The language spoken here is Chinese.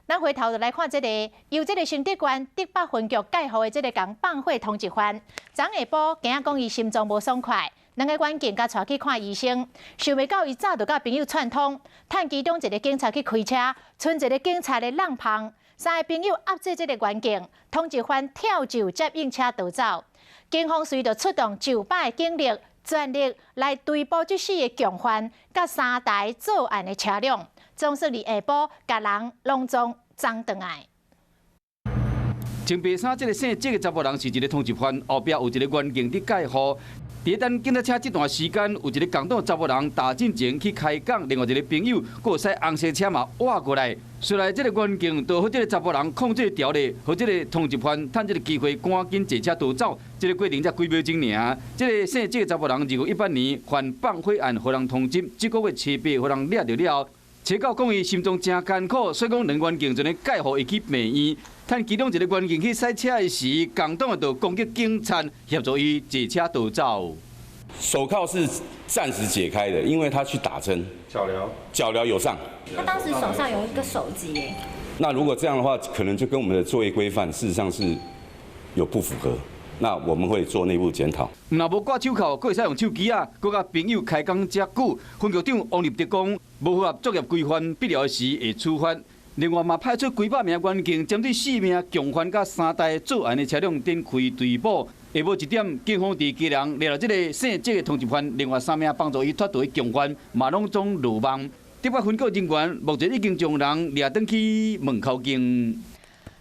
咱回头就来看这个，由这个新德县德北分局介护的这个共放火通缉犯，昨下晡今仔讲伊心脏无爽快，两个远警甲带去看医生，想袂到伊早就甲朋友串通，趁其中一个警察去开车，剩一个警察的浪胖，三个朋友压制这个远警，通缉犯跳就接应车逃走。警方随着出动900的警力，全力来追捕这4个共犯，甲3台作案的车辆。总算伫下晡，甲人隆重装倒来。穿白衫这个姓郑的查甫人是一个通缉犯，后壁有一个远警伫介护。伫等警察车这段时间，有一个共党查甫人打进前去开讲，另外一个朋友佫有驶红色车嘛挖过来。虽然这个远警都和这个查甫人控制条例，和这个通缉犯趁这个机会赶紧坐车逃走。这个过程才几秒钟尔。这个姓郑的查甫人2018年犯放火案，互人通缉，这个月7、8，互人抓到了。车教讲伊心脏真艰苦，所以讲两员警就咧介护伊去病院。趁其中一个员警去驶车的时，共党就攻击警察，协助伊坐车逃走。手铐是暂时解开的，因为他去打针。脚镣有上。他当时手上有一个手机耶。那如果这样的话，可能就跟我们的作业规范事实上是有不符合。那我们会做内部检讨。若无挂手铐，佫会使用手机啊，佫甲朋友开讲遮久。分局长王立德讲，无符合作业规范，必要时会处罚。另外嘛，派出几百名员警，针对4名共犯甲3台作案的车辆展开追捕。下晡1点，警方伫基隆抓到这个姓郑的通缉犯，另外3名帮助伊脱逃的共犯，嘛拢总落网。德北分局人员目前已经将人抓转去门口境。